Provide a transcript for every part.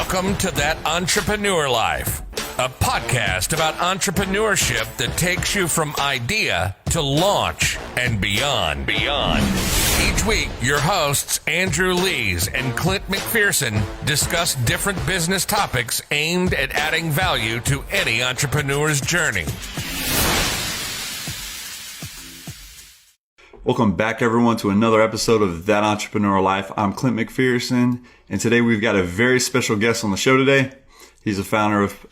Welcome to That Entrepreneur Life, a podcast about entrepreneurship that takes you from idea to launch and beyond. Each week, your hosts, Andrew Lees and Clint McPherson, discuss different business topics aimed at adding value to any entrepreneur's journey. Welcome back, everyone, to another episode of That Entrepreneur Life. I'm Clint McPherson, and today we've got a very special guest on the show today. He's the founder of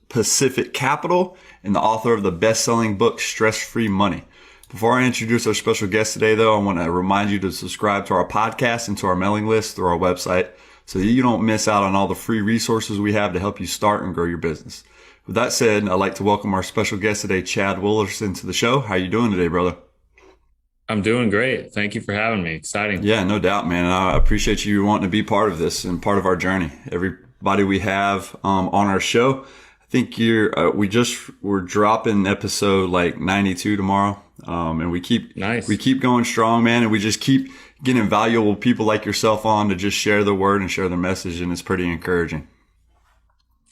Pacific Capital and the author of the best-selling book, Stress-Free Money. Before I introduce our special guest today, though, I want to remind you to subscribe to our podcast and to our mailing list through our website so that you don't miss out on all the free resources we have to help you start and grow your business. With that said, I'd like to welcome our special guest today, Chad Willardson, to the show. How you doing today, brother? I'm doing great. Thank you for having me. Exciting. Yeah, no doubt, man. I appreciate you wanting to be part of this and part of our journey. Everybody we have on our show, I think we're dropping episode like 92 tomorrow, and we keep going strong, man, and we just keep getting valuable people like yourself on to just share the word and share the message, and it's pretty encouraging.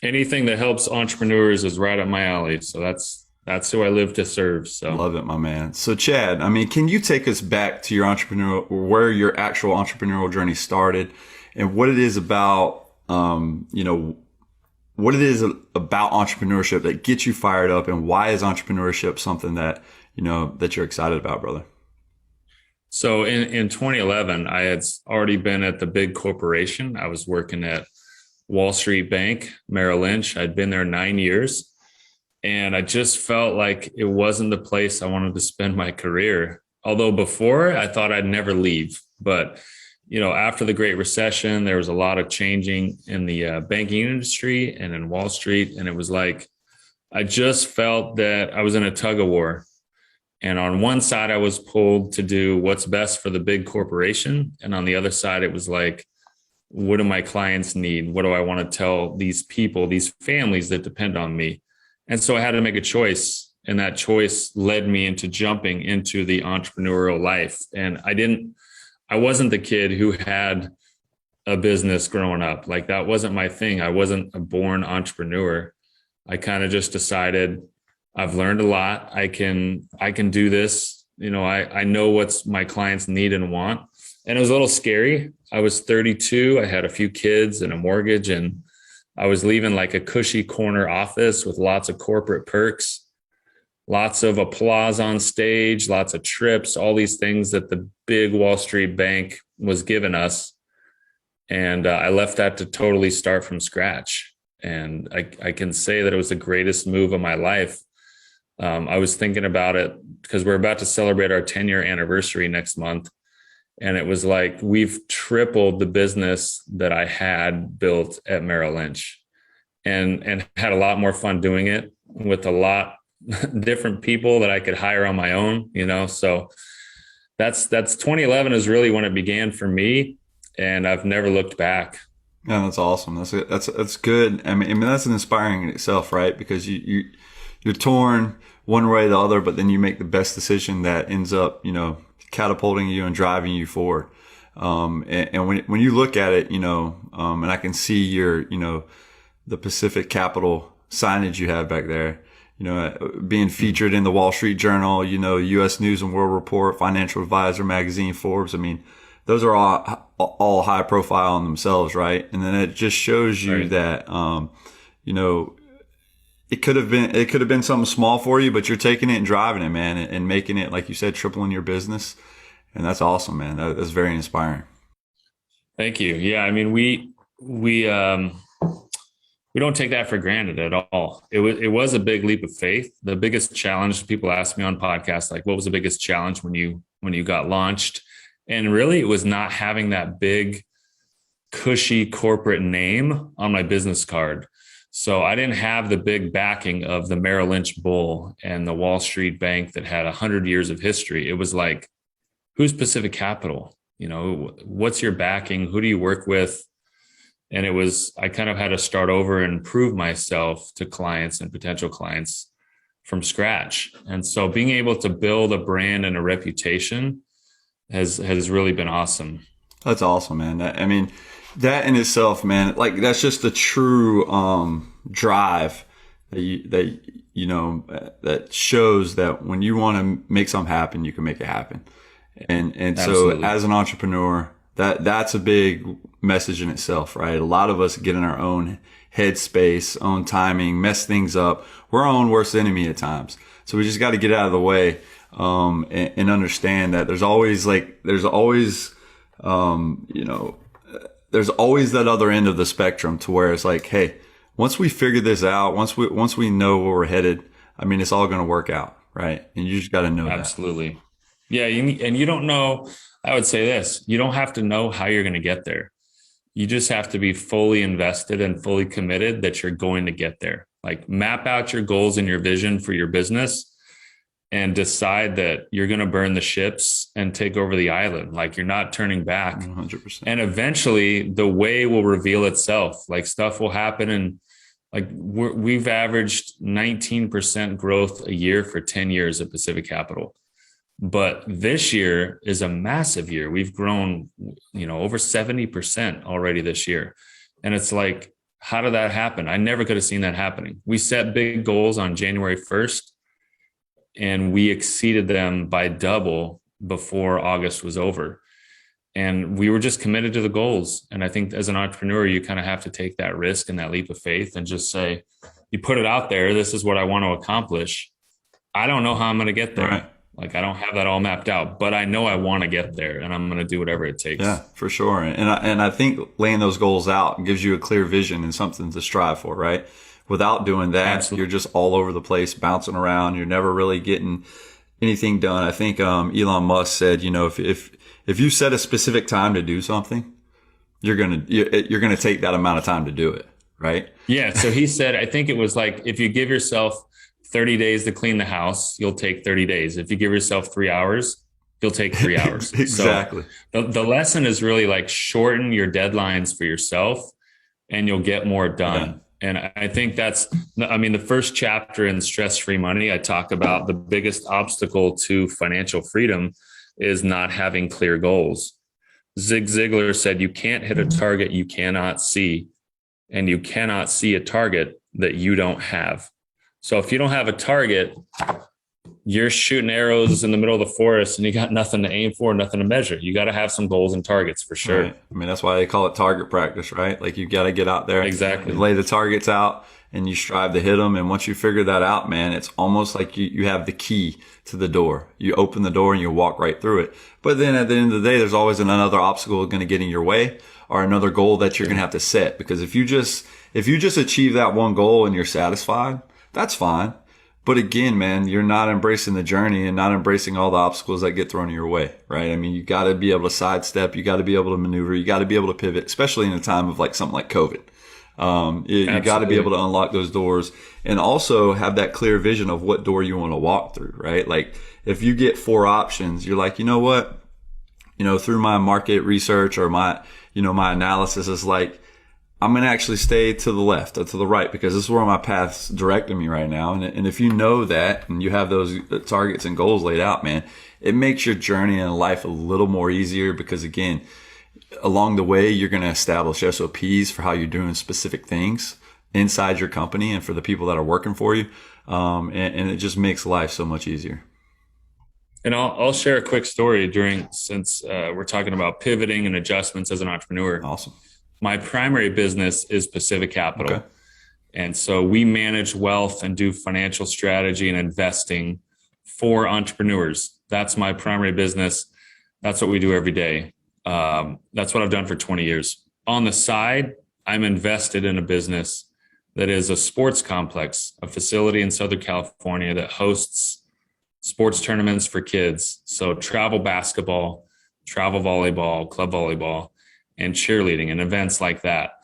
Anything that helps entrepreneurs is right up my alley. So that's who I live to serve. So love it, my man. So Chad, can you take us back to your where your actual entrepreneurial journey started and what it is about, what it is about entrepreneurship that gets you fired up, and why is entrepreneurship something that, that you're excited about, brother? So in 2011, I had already been at the big corporation. I was working at Wall Street Bank, Merrill Lynch. I'd been there 9 years. And I just felt like it wasn't the place I wanted to spend my career. Although before I thought I'd never leave. But, after the Great Recession, there was a lot of changing in the banking industry and in Wall Street. And it was like, I just felt that I was in a tug of war. And on one side, I was pulled to do what's best for the big corporation. And on the other side, it was like, what do my clients need? What do I want to tell these people, these families that depend on me? And so I had to make a choice, and that choice led me into jumping into the entrepreneurial life. And I wasn't the kid who had a business growing up. Like, that wasn't my thing. I wasn't a born entrepreneur. I kind of just decided I've learned a lot. I can do this. I know what's my clients need and want. And it was a little scary. I was 32. I had a few kids and a mortgage, and I was leaving like a cushy corner office with lots of corporate perks, lots of applause on stage, lots of trips, all these things that the big Wall Street bank was giving us. And I left that to totally start from scratch. And I can say that it was the greatest move of my life. I was thinking about it because we're about to celebrate our 10-year anniversary next month. And it was like, we've tripled the business that I had built at Merrill Lynch, and had a lot more fun doing it with a lot different people that I could hire on my own, so that's 2011 is really when it began for me, and I've never looked back. Yeah, that's awesome. That's good. I mean, that's inspiring in itself, right? Because you're torn one way or the other, but then you make the best decision that ends up, catapulting you and driving you forward. And when you look at it, and I can see your, the Pacific Capital signage you have back there, being featured in the Wall Street Journal, U.S. News and World Report, Financial Advisor magazine, Forbes. Those are all high profile in themselves, right? And then it just shows you that, it could have been something small for you, but you're taking it and driving it, man, and making it, like you said, tripling your business. And that's awesome, man. That's very inspiring. Thank you. Yeah. We don't take that for granted at all. It was a big leap of faith. The biggest challenge, people ask me on podcasts, like, what was the biggest challenge when you got launched? And really, it was not having that big, cushy corporate name on my business card. So I didn't have the big backing of the Merrill Lynch bull and the Wall Street bank that had 100 years of history. It was like, who's Pacific Capital? What's your backing? Who do you work with? And I kind of had to start over and prove myself to clients and potential clients from scratch. And so being able to build a brand and a reputation has really been awesome. That's awesome, man. That in itself, man, like that's just the true drive that that shows that when you want to make something happen, you can make it happen. And so as an entrepreneur, that's a big message in itself, right? A lot of us get in our own headspace, own timing, mess things up. We're our own worst enemy at times. So we just got to get out of the way and understand that there's always that other end of the spectrum to where it's like, hey, once we figure this out, once we know where we're headed, I mean, it's all going to work out, right? And you just got to know that. Absolutely. Yeah. And you don't know, I would say this, you don't have to know how you're going to get there. You just have to be fully invested and fully committed that you're going to get there. Like map out your goals and your vision for your business and decide that you're going to burn the ships and take over the island. Like you're not turning back. 100%. And eventually the way will reveal itself. Like stuff will happen. And like we've averaged 19% growth a year for 10 years at Pacific Capital. But this year is a massive year. We've grown, over 70% already this year. And it's like, how did that happen? I never could have seen that happening. We set big goals on January 1st and we exceeded them by double before August was over. And we were just committed to the goals. And I think as an entrepreneur, you kind of have to take that risk and that leap of faith and just say, you put it out there. This is what I want to accomplish. I don't know how I'm going to get there. Right. Like I don't have that all mapped out, but I know I want to get there and I'm going to do whatever it takes. Yeah, for sure. And I think laying those goals out gives you a clear vision and something to strive for, right? Without doing that, Absolutely. You're just all over the place, bouncing around. You're never really getting anything done. I think Elon Musk said, if you set a specific time to do something, you're gonna take that amount of time to do it, right? Yeah. So he said, I think it was like if you give yourself 30 days to clean the house, you'll take 30 days. If you give yourself 3 hours, you'll take 3 hours. Exactly. So the lesson is really like shorten your deadlines for yourself and you'll get more done. Yeah. And I think the first chapter in Stress-Free Money, I talk about the biggest obstacle to financial freedom is not having clear goals. Zig Ziglar said, you can't hit a target you cannot see, and you cannot see a target that you don't have. So if you don't have a target, you're shooting arrows in the middle of the forest and you got nothing to aim for, nothing to measure. You got to have some goals and targets for sure. Right. I mean, that's why they call it target practice, right? Like you got to get out there, exactly, lay the targets out and you strive to hit them. And once you figure that out, man, it's almost like you have the key to the door. You open the door and you walk right through it. But then at the end of the day, there's always another obstacle going to get in your way or another goal that you're going to have to set. Because if you just achieve that one goal and you're satisfied, that's fine. But again, man, you're not embracing the journey and not embracing all the obstacles that get thrown in your way, right? I mean, you got to be able to sidestep. You got to be able to maneuver. You got to be able to pivot, especially in a time of like something like COVID. You got to be able to unlock those doors and also have that clear vision of what door you want to walk through, right? Like if you get 4 options, you're like, you know what? Through my market research or my analysis is like, I'm going to actually stay to the left or to the right because this is where my path's directing me right now. And if you know that and you have those targets and goals laid out, man, it makes your journey in life a little more easier because again, along the way, you're going to establish SOPs for how you're doing specific things inside your company and for the people that are working for you. And it just makes life so much easier. And I'll share a quick story since we're talking about pivoting and adjustments as an entrepreneur. Awesome. My primary business is Pacific Capital. Okay. And so we manage wealth and do financial strategy and investing for entrepreneurs. That's my primary business. That's what we do every day. That's what I've done for 20 years. On the side, I'm invested in a business that is a sports complex, a facility in Southern California that hosts sports tournaments for kids. So travel basketball, travel volleyball, club volleyball, and cheerleading and events like that.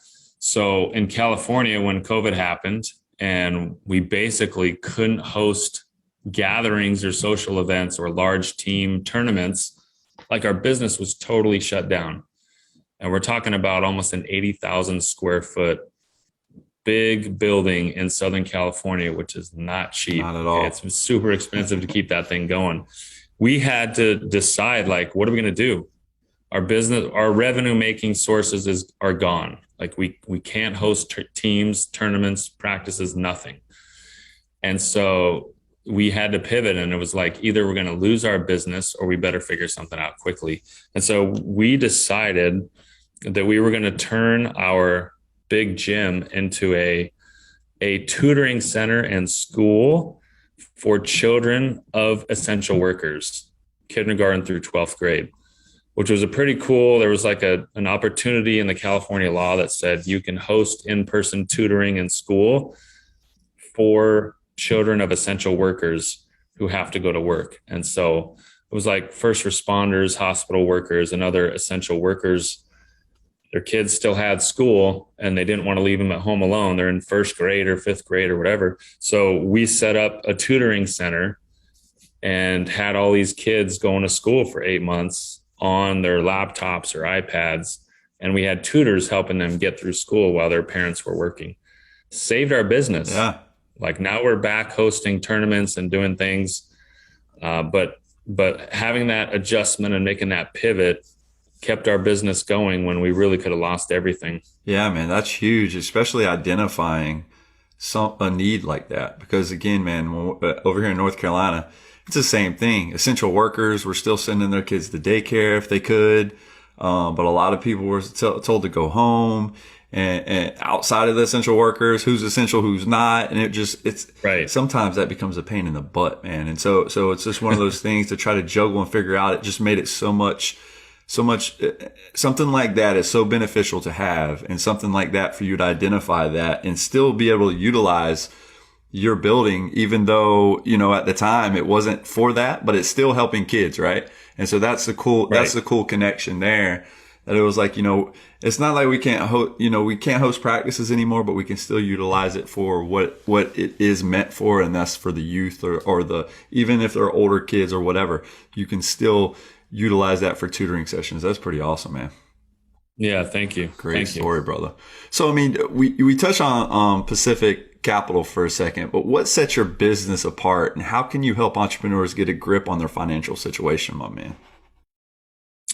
So in California, when COVID happened and we basically couldn't host gatherings or social events or large team tournaments, like our business was totally shut down. And we're talking about almost an 80,000 square foot big building in Southern California, which is not cheap. Not at all. It's super expensive to keep that thing going. We had to decide, like, what are we going to do? our revenue making sources are gone. Like we can't host teams, tournaments, practices, nothing. And so we had to pivot, and it was like, either we're going to lose our business or we better figure something out quickly. And so we decided that we were going to turn our big gym into a tutoring center and school for children of essential workers, kindergarten through 12th grade, which was a pretty cool. There was like an opportunity in the California law that said you can host in-person tutoring in school for children of essential workers who have to go to work. And so it was like first responders, hospital workers, and other essential workers. Their kids still had school and they didn't want to leave them at home alone. They're in first grade or fifth grade or whatever. So we set up a tutoring center and had all these kids going to school for 8 months on their laptops or iPads. And we had tutors helping them get through school while their parents were working. Saved our business. Yeah. Like now we're back hosting tournaments and doing things. But having that adjustment and making that pivot kept our business going when we really could have lost everything. Yeah, man, that's huge, especially identifying a need like that. Because again, man, over here in North Carolina, it's the same thing. Essential workers were still sending their kids to daycare if they could. But a lot of people were told to go home. And outside of the essential workers, who's essential, who's not. And it's right. Sometimes that becomes a pain in the butt, man. And so it's just one of those things to try to juggle and figure out. It just made it so much, something like that is so beneficial to have, and something like that for you to identify that and still be able to utilize your building, even though, at the time it wasn't for that, but it's still helping kids. Right. And so that's the cool connection there. That it was like, it's not like we can't host practices anymore, but we can still utilize it for what it is meant for. And that's for the youth or even if they're older kids or whatever, you can still utilize that for tutoring sessions. That's pretty awesome, man. Yeah. Thank you. Great story, brother. So, I mean, we touched on Pacific Capital for a second, but what sets your business apart, and how can you help entrepreneurs get a grip on their financial situation, my man?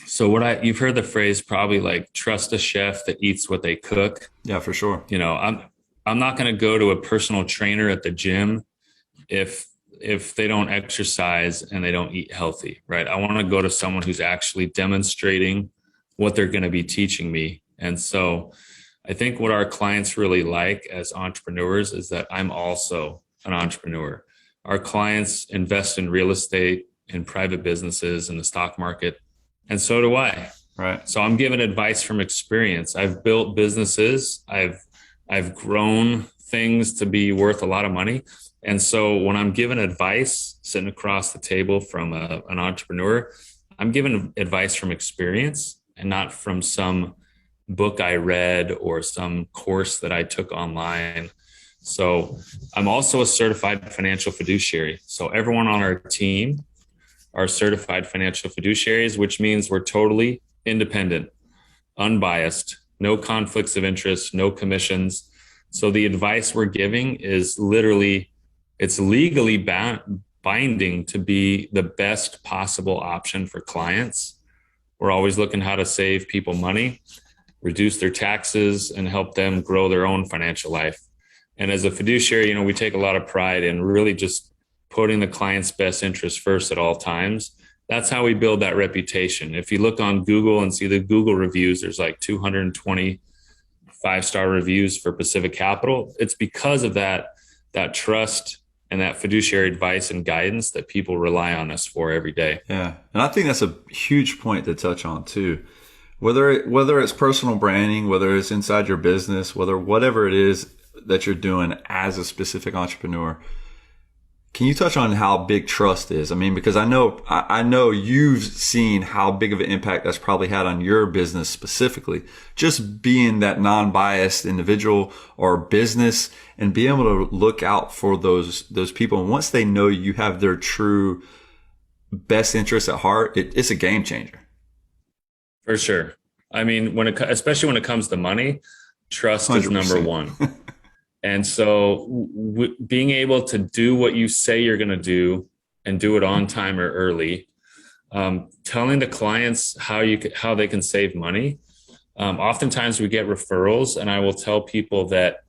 So you've heard the phrase probably like, trust a chef that eats what they cook. Yeah, for sure. I'm not going to go to a personal trainer at the gym if they don't exercise and they don't eat healthy, right? I want to go to someone who's actually demonstrating what they're going to be teaching me. And so I think what our clients really like as entrepreneurs is that I'm also an entrepreneur. Our clients invest in real estate, in private businesses, in the stock market. And so do I. Right. So I'm giving advice from experience. I've built businesses. I've grown things to be worth a lot of money. And so when I'm giving advice, sitting across the table from an entrepreneur, I'm giving advice from experience and not from some book I read or some course that I took online. So I'm also a certified financial fiduciary. So everyone on our team are certified financial fiduciaries, which means we're totally independent, unbiased, no conflicts of interest, no commissions. So the advice we're giving is it's legally binding to be the best possible option for clients. We're always looking how to save people money, reduce their taxes, and help them grow their own financial life. And as a fiduciary, we take a lot of pride in really just putting the client's best interest first at all times. That's how we build that reputation. If you look on Google and see the Google reviews, there's like 220 5-star reviews for Pacific Capital. It's because of that trust and that fiduciary advice and guidance that people rely on us for every day. Yeah. And I think that's a huge point to touch on too. Whether it's personal branding, whether it's inside your business, whatever it is that you're doing as a specific entrepreneur, can you touch on how big trust is? I mean, because I know you've seen how big of an impact that's probably had on your business specifically, just being that non-biased individual or business and being able to look out for those people. And once they know you have their true best interests at heart, it's a game changer. For sure. I mean, especially when it comes to money, trust 100%. Is number one. And so being able to do what you say you're going to do and do it on time or early, telling the clients how they can save money. Oftentimes we get referrals, and I will tell people that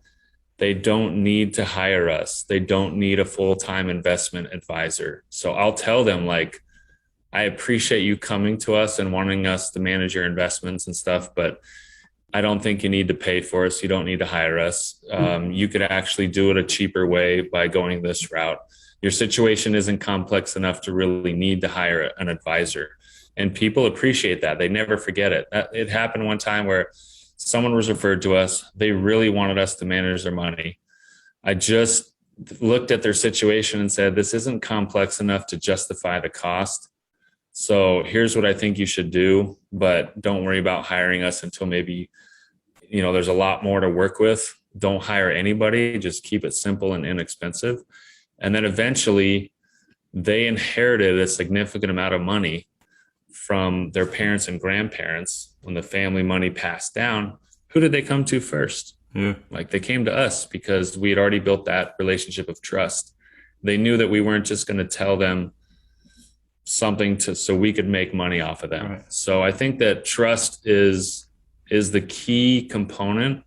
they don't need to hire us. They don't need a full-time investment advisor. So I'll tell them, like, I appreciate you coming to us and wanting us to manage your investments and stuff, but I don't think you need to pay for us. You don't need to hire us. You could actually do it a cheaper way by going this route. Your situation isn't complex enough to really need to hire an advisor. And people appreciate that. They never forget it. It happened one time where someone was referred to us. They really wanted us to manage their money. I just looked at their situation and said, this isn't complex enough to justify the cost. So here's what I think you should do, but don't worry about hiring us until maybe, there's a lot more to work with. Don't hire anybody. Just keep it simple and inexpensive. And then eventually they inherited a significant amount of money from their parents and grandparents. When the family money passed down, who did they come to first? Yeah. Like, they came to us because we had already built that relationship of trust. They knew that we weren't just going to tell them something so we could make money off of them. Right. So I think that trust is the key component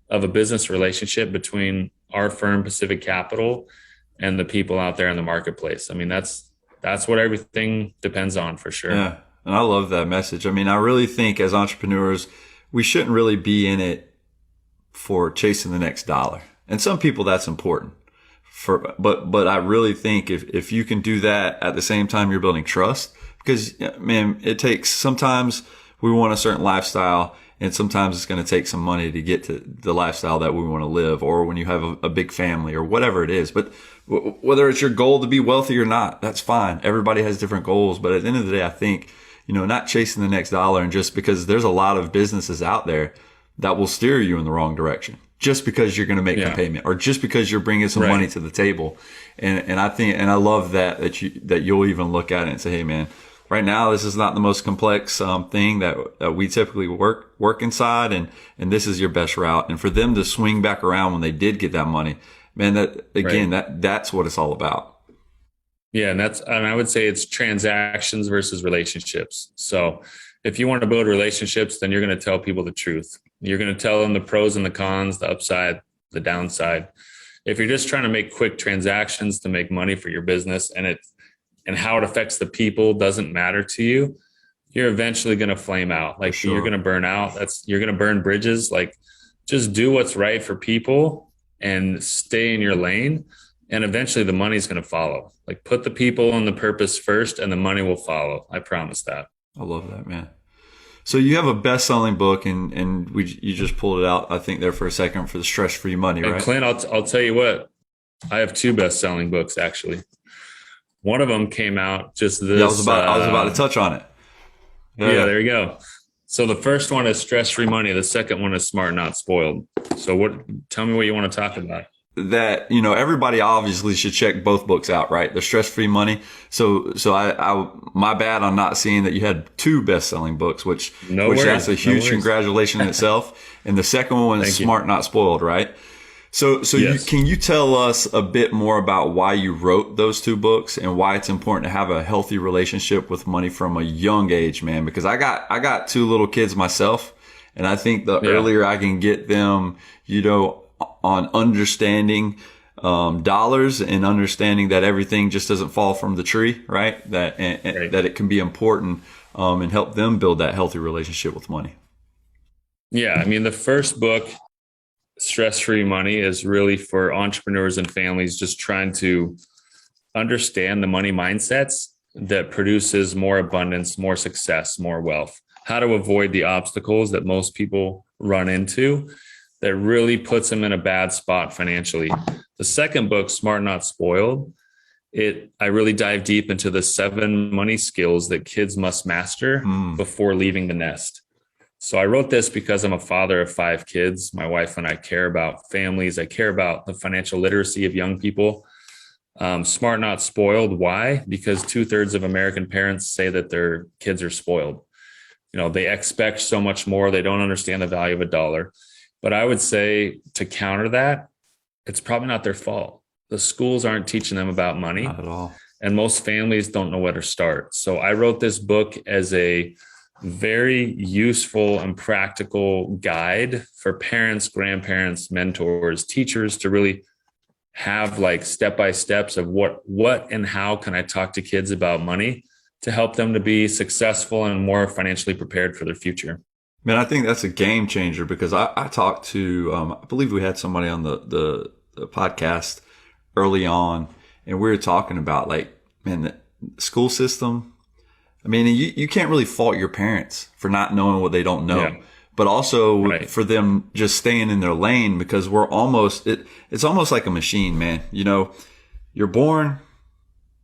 of a business relationship between our firm, Pacific Capital, and the people out there in the marketplace. I mean, that's what everything depends on, for sure. Yeah. And I love that message. I mean, I really think as entrepreneurs, we shouldn't really be in it for chasing the next dollar. And some people, that's important. But I really think if you can do that at the same time you're building trust, because, man, sometimes we want a certain lifestyle, and sometimes it's going to take some money to get to the lifestyle that we want to live, or when you have a big family or whatever it is. But whether it's your goal to be wealthy or not, that's fine. Everybody has different goals. But at the end of the day, I think, not chasing the next dollar, and just because there's a lot of businesses out there that will steer you in the wrong direction just because you're going to make a payment, or just because you're bringing some money to the table. And I think, and I love that you'll even look at it and say, hey man, right now, this is not the most complex thing that we typically work inside, and this is your best route. And for them to swing back around when they did get that money, man, that's what it's all about. Yeah, and I would say it's transactions versus relationships. So if you want to build relationships, then you're going to tell people the truth. You're going to tell them the pros and the cons, the upside, the downside. If you're just trying to make quick transactions to make money for your business, and how it affects the people doesn't matter to you, you're eventually going to flame out. Like, you're going to burn out. You're going to burn bridges. Like, just do what's right for people and stay in your lane. And eventually the money's going to follow. Like, put the people and the purpose first, and the money will follow. I promise that. I love that, man. So you have a best-selling book, and you just pulled it out, I think, there for a second, for the Stress-Free Money, right? And Clint, I'll tell you what, I have 2 best-selling books, actually. One of them came out just this. Yeah, I was about to touch on it. Yeah, there you go. So the first one is Stress-Free Money. The second one is Smart Not Spoiled. So tell me what you want to talk about. That, everybody obviously should check both books out, right? The Stress-Free Money. So I my bad on not seeing that you had 2 best-selling books, which that's a huge congratulations in itself. And the second one is Smart Not Spoiled, right? So yes. Can you tell us a bit more about why you wrote those 2 books, and why it's important to have a healthy relationship with money from a young age, man? Because I got 2 little kids myself, and I think the earlier I can get them, on understanding dollars, and understanding that everything just doesn't fall from the tree, right? That it can be important, and help them build that healthy relationship with money. Yeah, I mean, the first book, Stress-Free Money, is really for entrepreneurs and families just trying to understand the money mindsets that produces more abundance, more success, more wealth. How to avoid the obstacles that most people run into that really puts them in a bad spot financially. The second book, Smart Not Spoiled, I really dive deep into the 7 money skills that kids must master before leaving the nest. So I wrote this because I'm a father of 5 kids. My wife and I care about families. I care about the financial literacy of young people. Smart Not Spoiled. Why? Because 2/3 of American parents say that their kids are spoiled. They expect so much more. They don't understand the value of a dollar. But I would say, to counter that, it's probably not their fault. The schools aren't teaching them about money. Not at all. and most families don't know where to start. So I wrote this book as a very useful and practical guide for parents, grandparents, mentors, teachers to really have like step-by-steps of what and how can I talk to kids about money to help them to be successful and more financially prepared for their future. Man, I think that's a game changer, because I talked to, I believe we had somebody on the podcast early on, and we were talking about like, man, the school system. I mean, you can't really fault your parents for not knowing what they don't know, but also for them just staying in their lane, because we're it's almost like a machine, man. You know, you're born,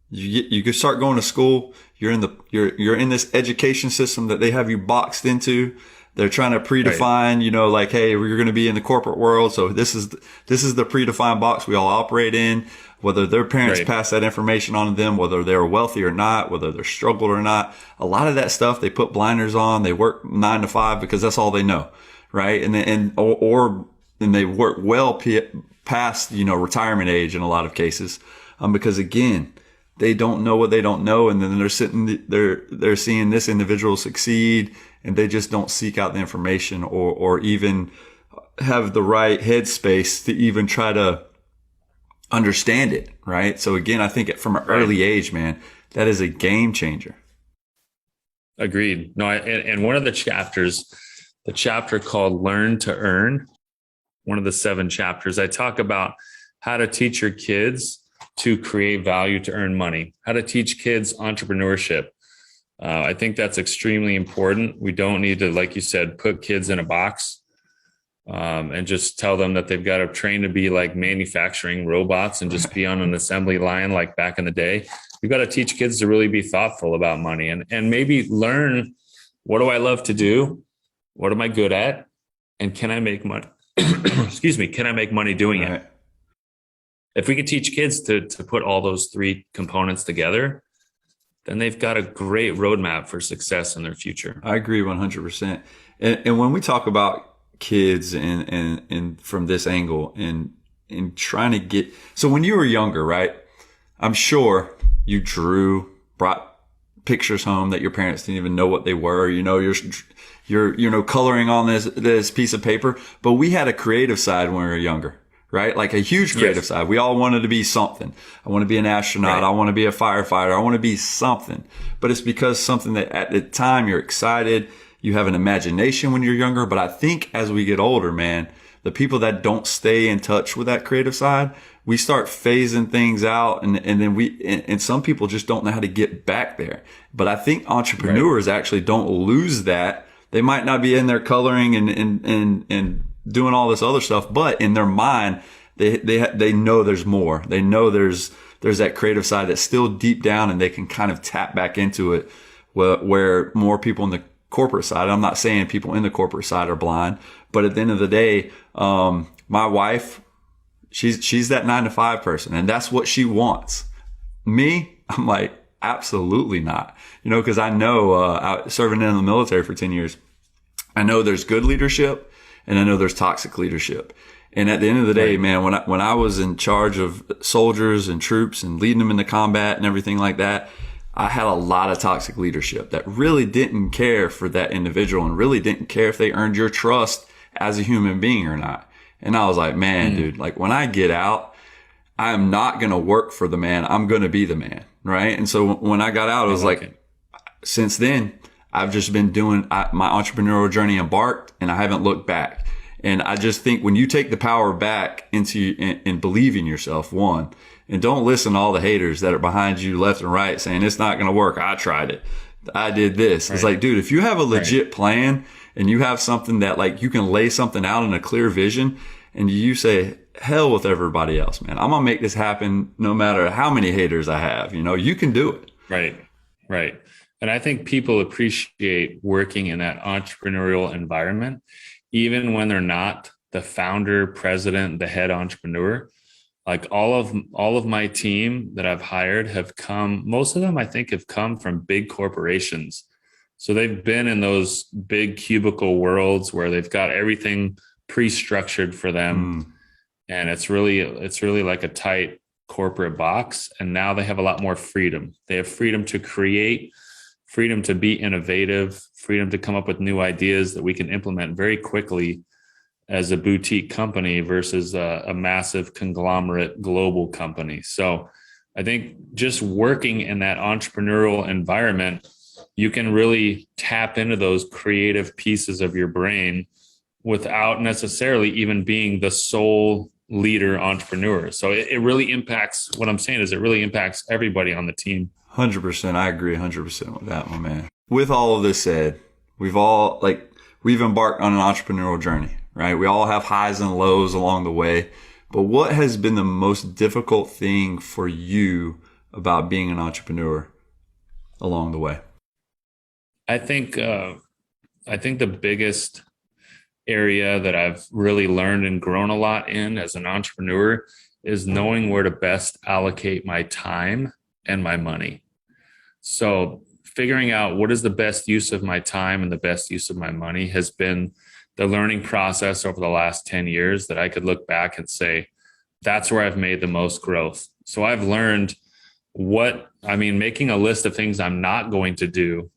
you can start going to school. You're in this education system that they have you boxed into. They're trying to predefine, you know, like, hey, you're going to be in the corporate world. So this is the predefined box we all operate in, whether their parents pass that information on to them, whether they're wealthy or not, whether they're struggled or not. A lot of that stuff, they put blinders on. They work 9 to 5 because that's all they know. Right. And they work well past, you know, retirement age in a lot of cases. Because again, they don't know what they don't know. And then they're seeing this individual succeed, and they just don't seek out the information or even have the right headspace to even try to understand it. Right. So again, I think from an early age, man, that is a game changer. Agreed. No, and one of the chapters, the chapter called Learn to Earn, one of the 7 chapters, I talk about how to teach your kids to create value to earn money, how to teach kids entrepreneurship. I think that's extremely important. We don't need to, like you said, put kids in a box and just tell them that they've got to train to be like manufacturing robots and just be on an assembly line like back in the day. You've got to teach kids to really be thoughtful about money and maybe learn, what do I love to do? What am I good at? And can I make money? Excuse me. Can I make money doing it? If we could teach kids to put all those 3 components together, then they've got a great roadmap for success in their future. I agree 100%. And when we talk about kids and from this angle and trying to get, so when you were younger, right, I'm sure you brought pictures home that your parents didn't even know what they were. You know, you're coloring on this piece of paper, but we had a creative side when we were younger. Right? Like a huge creative side. We all wanted to be something. I want to be an astronaut. I want to be a firefighter. I want to be something. But it's because something that at the time you're excited, you have an imagination when you're younger. But I think as we get older, man, the people that don't stay in touch with that creative side, we start phasing things out. And then some people just don't know how to get back there. But I think entrepreneurs actually don't lose that. They might not be in there coloring and doing all this other stuff, but in their mind, they know there's more. They know there's that creative side that's still deep down, and they can kind of tap back into it. Where more people in the corporate side, I'm not saying people in the corporate side are blind, but at the end of the day, my wife, she's that 9 to 5 person, and that's what she wants. Me, I'm like, absolutely not. You know, because I know, serving in the military for 10 years, I know there's good leadership. And I know there's toxic leadership. And at the end of the day, man, when I was in charge of soldiers and troops and leading them into combat and everything like that, I had a lot of toxic leadership that really didn't care for that individual and really didn't care if they earned your trust as a human being or not. And I was like, man, dude, like when I get out, I'm not going to work for the man. I'm going to be the man. Right. And so when I got out, I was like, since then, I've just been doing my entrepreneurial journey embarked, and I haven't looked back. And I just think when you take the power back and believe in yourself, one, and don't listen to all the haters that are behind you left and right saying it's not going to work. I tried it. I did this. It's like, dude, if you have a legit plan and you have something that like you can lay something out in a clear vision, and you say, hell with everybody else, man. I'm going to make this happen no matter how many haters I have. You know, you can do it. Right. And I think people appreciate working in that entrepreneurial environment, even when they're not the founder, president, the head entrepreneur. Like all of my team that I've hired have come, most of them I think have come from big corporations. So they've been in those big cubicle worlds where they've got everything pre-structured for them. And it's really like a tight corporate box. And now they have a lot more freedom. They have freedom to create, freedom to be innovative, freedom to come up with new ideas that we can implement very quickly as a boutique company versus a massive conglomerate global company. So I think just working in that entrepreneurial environment, you can really tap into those creative pieces of your brain without necessarily even being the sole leader entrepreneur. So it really impacts, what I'm saying is it really impacts everybody on the team. 100%. I agree 100% with that one, man. With all of this said, we've embarked on an entrepreneurial journey, right? We all have highs and lows along the way. But what has been the most difficult thing for you about being an entrepreneur along the way? I think the biggest area that I've really learned and grown a lot in as an entrepreneur is knowing where to best allocate my time and my money. So figuring out what is the best use of my time and the best use of my money has been the learning process over the last 10 years that I could look back and say, that's where I've made the most growth. So I've learned making a list of things I'm not going to do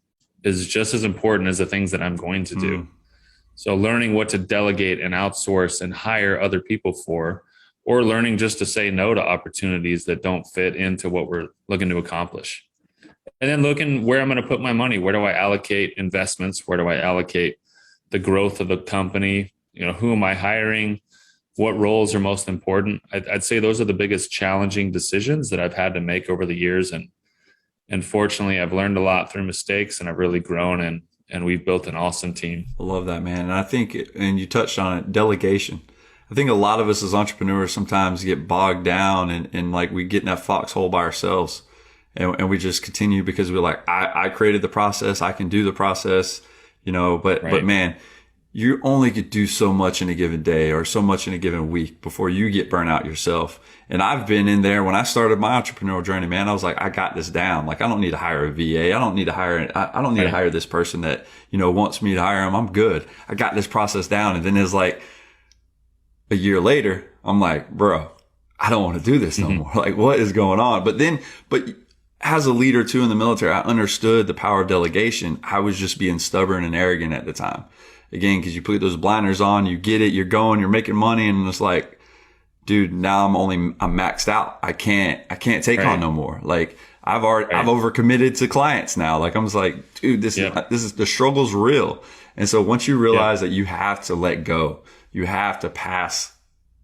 is just as important as the things that I'm going to do. So learning what to delegate and outsource and hire other people for, or learning just to say no to opportunities that don't fit into what we're looking to accomplish. And then looking where I'm going to put my money. Where do I allocate investments? Where do I allocate the growth of the company? Who am I hiring? What roles are most important? I'd say those are the biggest challenging decisions that I've had to make over the years. And fortunately, I've learned a lot through mistakes, and I've really grown, and we've built an awesome team. I love that, man. And I think, and you touched on it, delegation. I think a lot of us as entrepreneurs sometimes get bogged down and like we get in that foxhole by ourselves. And we just continue because we're like, I created the process. I can do the process, but man, you only could do so much in a given day or so much in a given week before you get burnt out yourself. And I've been in there when I started my entrepreneurial journey, man. I was like, I got this down. Like, I don't need to hire a VA. I don't need to hire this person that, wants me to hire him. I'm good. I got this process down. And then it's like a year later, I'm like, bro, I don't want to do this no more. Like, what is going on? But as a leader too in the military, I understood the power of delegation. I was just being stubborn and arrogant at the time. Again, because you put those blinders on, you get it, you're going, you're making money, and it's like, dude, now I'm maxed out. I can't take on no more. Like I've overcommitted to clients now. Like I'm just like, dude, this is the struggle's real. And so once you realize that you have to let go, you have to pass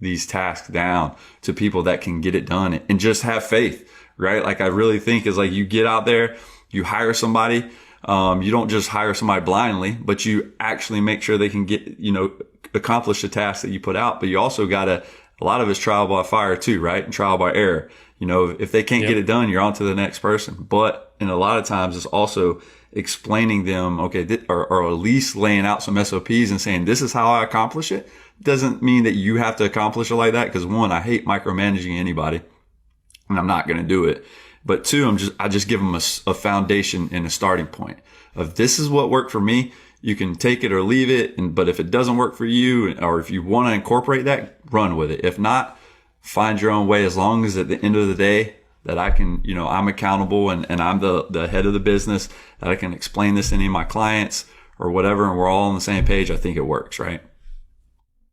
these tasks down to people that can get it done and just have faith, right? Like I really think is like you get out there, you hire somebody. You don't just hire somebody blindly, but you actually make sure they can get, accomplish the task that you put out. But you also a lot of it's trial by fire too, right? And trial by error. If they can't get it done, you're on to the next person. But in a lot of times it's also explaining them, okay, or at least laying out some SOPs and saying, this is how I accomplish it. Doesn't mean that you have to accomplish it like that. Because one, I hate micromanaging anybody and I'm not going to do it. But two, I just give them a foundation and a starting point of this is what worked for me. You can take it or leave it. But if it doesn't work for you, or if you want to incorporate that, run with it. If not, find your own way. As long as at the end of the day that I can, I'm accountable and I'm the head of the business, that I can explain this to any of my clients or whatever. And we're all on the same page. I think it works, right?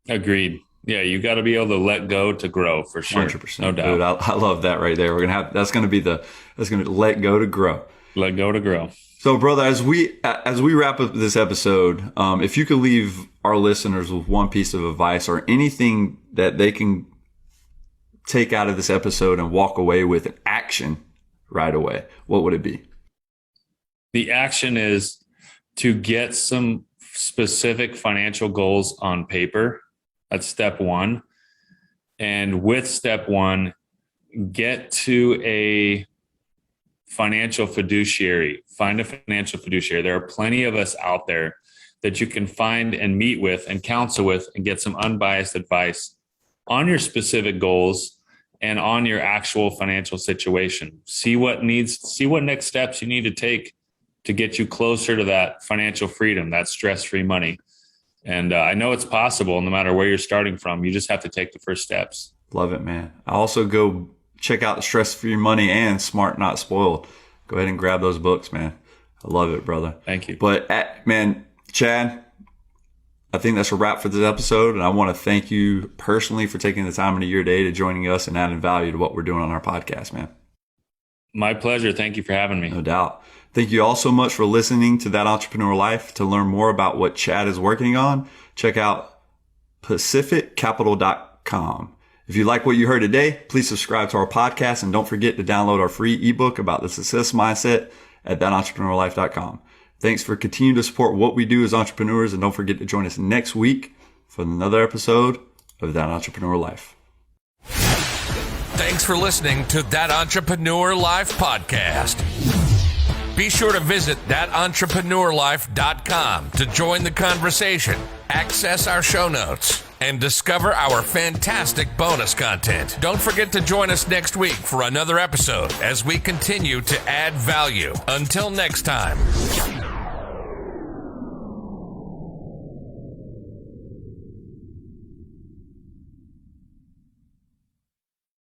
Agreed. Yeah, you got to be able to let go to grow for sure. 100%. No doubt. Dude, I love that right there. That's going to be let go to grow. Let go to grow. So, brother, as we wrap up this episode, if you could leave our listeners with one piece of advice or anything that they can take out of this episode and walk away with an action right away, what would it be? The action is to get some specific financial goals on paper. That's step one. And with step one, get to a financial fiduciary. Find a financial fiduciary. There are plenty of us out there that you can find and meet with and counsel with and get some unbiased advice on your specific goals and on your actual financial situation. See what next steps you need to take to get you closer to that financial freedom, that stress-free money. And I know it's possible no matter where you're starting from. You just have to take the first steps. Love it, man. I also go check out Stress Free Money and Smart Not Spoiled. Go ahead and grab those books, man. I love it, brother. Thank you. But man, Chad, I think that's a wrap for this episode. And I want to thank you personally for taking the time of your day to joining us and adding value to what we're doing on our podcast, man. My pleasure. Thank you for having me. No doubt. Thank you all so much for listening to That Entrepreneur Life. To learn more about what Chad is working on, check out �PacificCapital.com. If you like what you heard today, please subscribe to our podcast and don't forget to download our free ebook about the success mindset at ThatEntrepreneurLife.com. Thanks for continuing to support what we do as entrepreneurs, and don't forget to join us next week for another episode of That Entrepreneur Life. Thanks for listening to That Entrepreneur Life podcast. Be sure to visit ThatEntrepreneurLife.com to join the conversation, access our show notes, and discover our fantastic bonus content. Don't forget to join us next week for another episode as we continue to add value. Until next time.